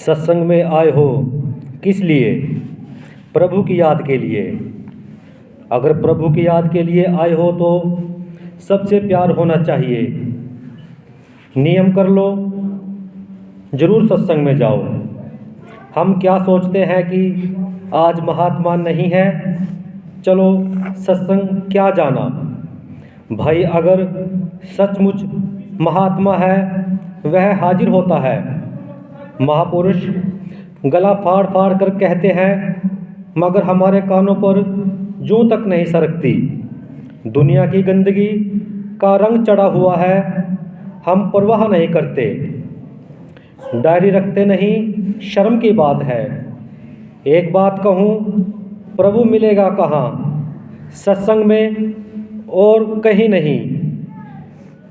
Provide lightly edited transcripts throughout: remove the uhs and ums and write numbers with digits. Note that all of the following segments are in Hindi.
सत्संग में आए हो किस लिए? प्रभु की याद के लिए। अगर प्रभु की याद के लिए आए हो तो सबसे प्यार होना चाहिए। नियम कर लो, जरूर सत्संग में जाओ। हम क्या सोचते हैं कि आज महात्मा नहीं है, चलो सत्संग क्या जाना। भाई अगर सचमुच महात्मा है वह हाजिर होता है। महापुरुष गला फाड़ फाड़ कर कहते हैं मगर हमारे कानों पर जूं तक नहीं सरकती। दुनिया की गंदगी का रंग चढ़ा हुआ है, हम परवाह नहीं करते। डायरी रखते नहीं, शर्म की बात है। एक बात कहूँ, प्रभु मिलेगा कहाँ? सत्संग में और कहीं नहीं।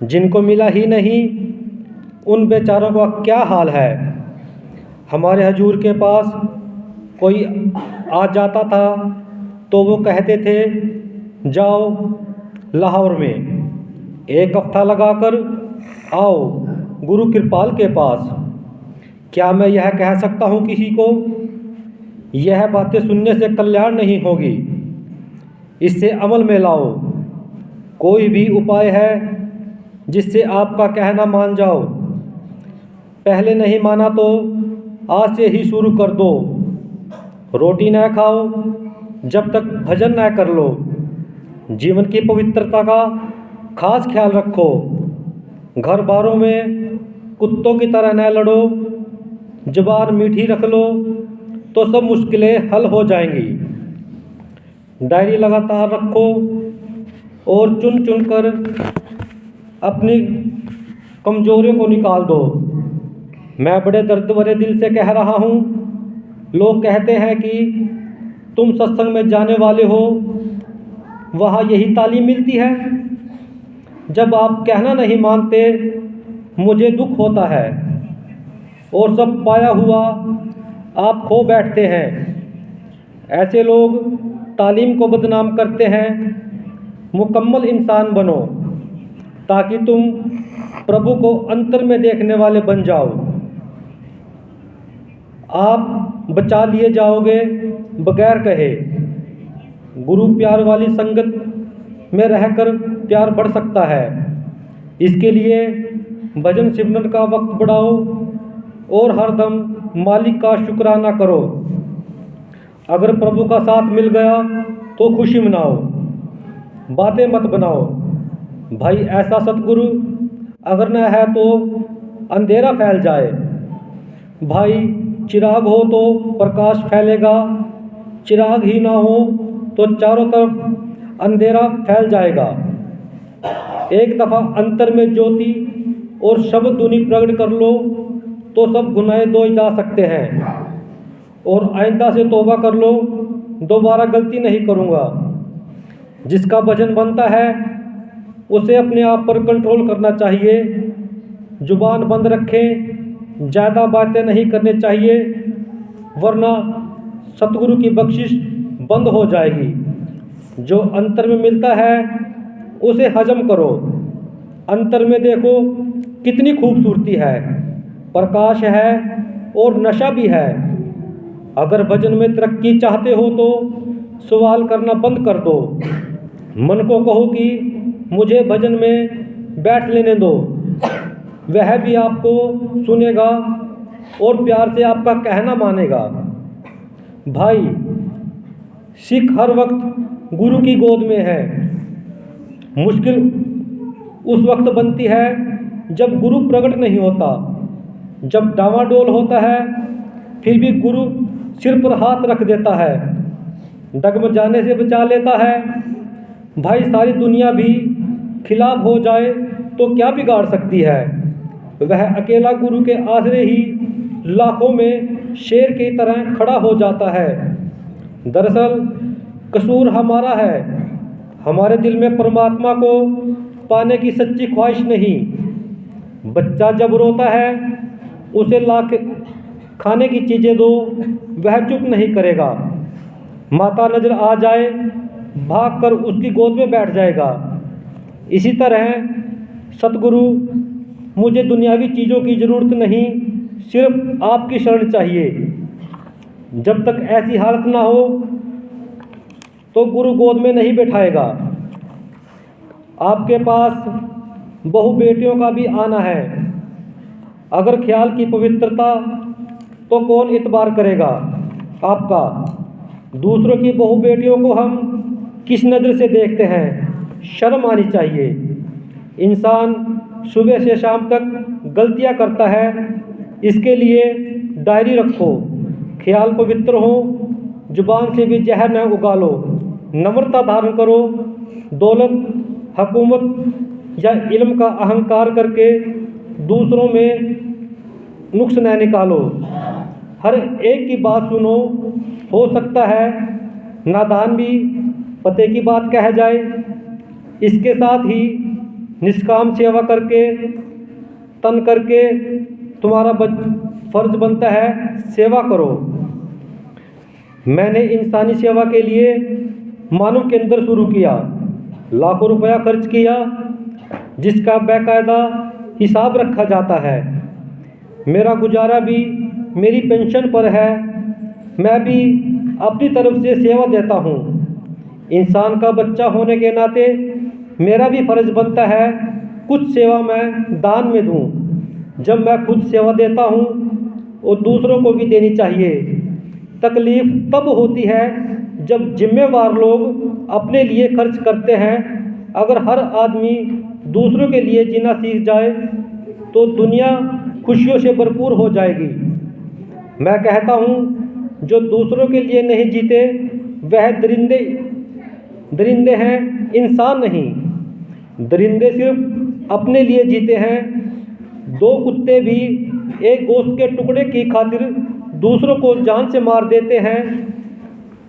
जिनको मिला ही नहीं उन बेचारों का क्या हाल है। हमारे हजूर के पास कोई आ जाता था तो वो कहते थे जाओ लाहौर में एक हफ्ता लगाकर आओ गुरु कृपाल के पास। क्या मैं यह कह सकता हूँ किसी को? यह बातें सुनने से कल्याण नहीं होगी, इससे अमल में लाओ। कोई भी उपाय है जिससे आपका कहना मान जाओ। पहले नहीं माना तो आज से ही शुरू कर दो। रोटी न खाओ जब तक भजन न कर लो। जीवन की पवित्रता का खास ख्याल रखो। घर बारों में कुत्तों की तरह न लड़ो। जुबान मीठी रख लो तो सब मुश्किलें हल हो जाएंगी। डायरी लगातार रखो और चुन चुन कर अपनी कमजोरियों को निकाल दो। मैं बड़े दर्द भरे दिल से कह रहा हूँ। लोग कहते हैं कि तुम सत्संग में जाने वाले हो, वहाँ यही तालीम मिलती है। जब आप कहना नहीं मानते मुझे दुख होता है और सब पाया हुआ आप खो बैठते हैं। ऐसे लोग तालीम को बदनाम करते हैं। मुकम्मल इंसान बनो ताकि तुम प्रभु को अंतर में देखने वाले बन जाओ। आप बचा लिए जाओगे बगैर कहे। गुरु प्यार वाली संगत में रहकर प्यार बढ़ सकता है। इसके लिए भजन सिमरन का वक्त बढ़ाओ और हरदम मालिक का शुक्राना करो। अगर प्रभु का साथ मिल गया तो खुशी मनाओ, बातें मत बनाओ। भाई ऐसा सतगुरु अगर न है तो अंधेरा फैल जाए। भाई चिराग हो तो प्रकाश फैलेगा, चिराग ही ना हो तो चारों तरफ अंधेरा फैल जाएगा। एक दफ़ा अंतर में ज्योति और शब्द धुनी प्रकट कर लो तो सब गुनाहें धोए जा सकते हैं। और आइंदा से तौबा कर लो, दोबारा गलती नहीं करूँगा। जिसका भजन बनता है उसे अपने आप पर कंट्रोल करना चाहिए। जुबान बंद रखें, ज़्यादा बातें नहीं करनी चाहिए वरना सतगुरु की बख्शिश बंद हो जाएगी। जो अंतर में मिलता है उसे हजम करो। अंतर में देखो कितनी खूबसूरती है, प्रकाश है और नशा भी है। अगर भजन में तरक्की चाहते हो तो सवाल करना बंद कर दो। मन को कहो कि मुझे भजन में बैठ लेने दो। वह भी आपको सुनेगा और प्यार से आपका कहना मानेगा। भाई सिख हर वक्त गुरु की गोद में है। मुश्किल उस वक्त बनती है जब गुरु प्रकट नहीं होता। जब डावाडोल होता है फिर भी गुरु सिर पर हाथ रख देता है, डगमग जाने से बचा लेता है। भाई सारी दुनिया भी खिलाफ हो जाए तो क्या बिगाड़ सकती है? वह अकेला गुरु के आसरे ही लाखों में शेर की तरह खड़ा हो जाता है। दरअसल कसूर हमारा है। हमारे दिल में परमात्मा को पाने की सच्ची ख्वाहिश नहीं। बच्चा जब रोता है उसे लाख खाने की चीज़ें दो, वह चुप नहीं करेगा। माता नजर आ जाए भागकर उसकी गोद में बैठ जाएगा। इसी तरह सतगुरु मुझे दुनियावी चीज़ों की ज़रूरत नहीं, सिर्फ आपकी शरण चाहिए। जब तक ऐसी हालत ना हो तो गुरु गोद में नहीं बैठाएगा। आपके पास बहु बेटियों का भी आना है। अगर ख्याल की पवित्रता तो कौन इतबार करेगा आपका। दूसरों की बहु बेटियों को हम किस नज़र से देखते हैं, शर्म आनी चाहिए। इंसान सुबह से शाम तक गलतियां करता है, इसके लिए डायरी रखो। ख्याल पवित्र हो, जुबान से भी जहर न उगालो। नम्रता धारण करो। दौलत, हुकूमत या इल्म का अहंकार करके दूसरों में नुक्स न निकालो। हर एक की बात सुनो। हो सकता है नादान भी पते की बात कह जाए। इसके साथ ही निष्काम सेवा करके तन करके तुम्हारा फर्ज बनता है, सेवा करो। मैंने इंसानी सेवा के लिए मानव केंद्र शुरू किया, लाखों रुपया खर्च किया, जिसका बाकायदा हिसाब रखा जाता है। मेरा गुजारा भी मेरी पेंशन पर है। मैं भी अपनी तरफ से सेवा देता हूँ। इंसान का बच्चा होने के नाते मेरा भी फ़र्ज़ बनता है कुछ सेवा मैं दान में दूँ। जब मैं खुद सेवा देता हूँ और दूसरों को भी देनी चाहिए। तकलीफ़ तब होती है जब जिम्मेवार लोग अपने लिए खर्च करते हैं। अगर हर आदमी दूसरों के लिए जीना सीख जाए तो दुनिया खुशियों से भरपूर हो जाएगी। मैं कहता हूँ जो दूसरों के लिए नहीं जीते वह दरिंदे हैं, इंसान नहीं। दरिंदे सिर्फ अपने लिए जीते हैं। दो कुत्ते भी एक गोश्त के टुकड़े की खातिर दूसरों को जान से मार देते हैं।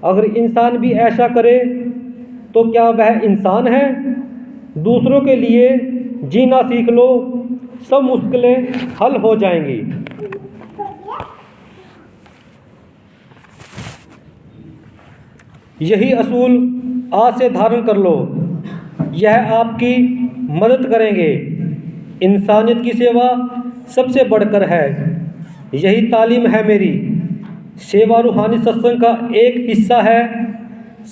अगर इंसान भी ऐसा करे तो क्या वह इंसान है। दूसरों के लिए जीना सीख लो, सब मुश्किलें हल हो जाएंगी। यही असूल आज से धारण कर लो, यह आपकी मदद करेंगे। इंसानियत की सेवा सबसे बढ़कर है, यही तालीम है मेरी। सेवा रूहानी सत्संग का एक हिस्सा है।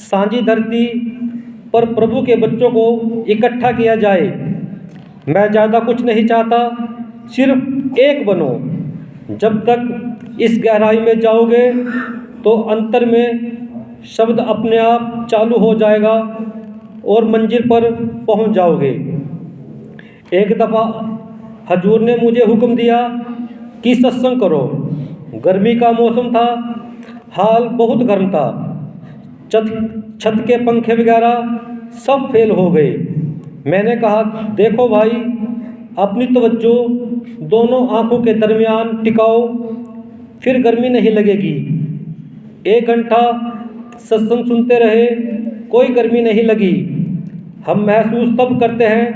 सांझी धरती पर प्रभु के बच्चों को इकट्ठा किया जाए। मैं ज़्यादा कुछ नहीं चाहता, सिर्फ एक बनो। जब तक इस गहराई में जाओगे तो अंतर में शब्द अपने आप चालू हो जाएगा और मंजिल पर पहुंच जाओगे। एक दफ़ा हजूर ने मुझे हुक्म दिया कि सत्संग करो। गर्मी का मौसम था, हाल बहुत गर्म था। छत के पंखे वगैरह सब फेल हो गए। मैंने कहा, देखो भाई, अपनी तवज्जो दोनों आंखों के दरमियान टिकाओ, फिर गर्मी नहीं लगेगी। 1 घंटा सत्संग सुनते रहे, कोई गर्मी नहीं लगी। हम महसूस तब करते हैं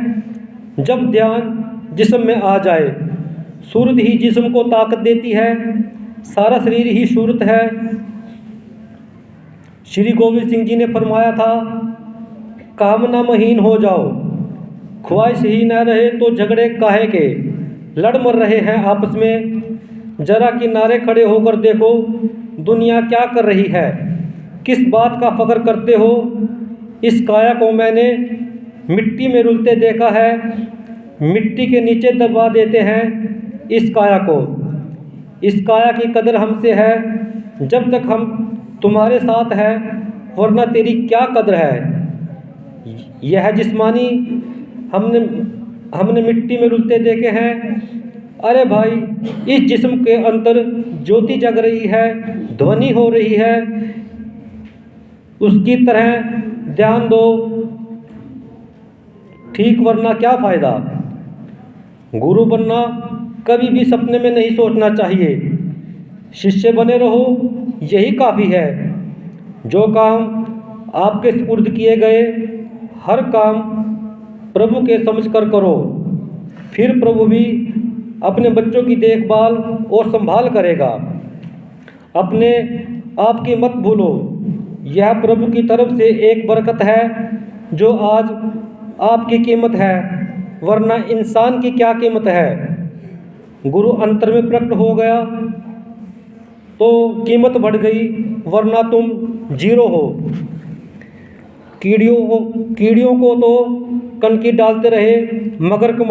जब ध्यान जिस्म में आ जाए। सूरत ही जिस्म को ताकत देती है, सारा शरीर ही सूरत है। श्री गोविंद सिंह जी ने फरमाया था, कामना महीन हो जाओ, ख्वाहिश ही न रहे तो झगड़े काहे के। लड़ मर रहे हैं आपस में, जरा किनारे खड़े होकर देखो दुनिया क्या कर रही है। किस बात का फ़ख्र करते हो। इस काया को मैंने मिट्टी में रुलते देखा है, मिट्टी के नीचे दबा देते हैं इस काया को। इस काया की कदर हमसे है जब तक हम तुम्हारे साथ हैं, वरना तेरी क्या कदर है। यह जिस्मानी हमने मिट्टी में रुलते देखे हैं। अरे भाई, इस जिस्म के अंदर ज्योति जग रही है, ध्वनि हो रही है, उसकी तरह ध्यान दो ठीक, वरना क्या फ़ायदा। गुरु बनना कभी भी सपने में नहीं सोचना चाहिए। शिष्य बने रहो, यही काफ़ी है। जो काम आपके सुपुर्द किए गए, हर काम प्रभु के समझकर करो, फिर प्रभु भी अपने बच्चों की देखभाल और संभाल करेगा। अपने आप की मत भूलो, यह प्रभु की तरफ से एक बरकत है जो आज आपकी कीमत है, वरना इंसान की क्या कीमत है। गुरु अंतर में प्रकट हो गया तो कीमत बढ़ गई, वरना तुम जीरो हो। कीड़ियों को तो कनकी डालते रहे, मगर कमाई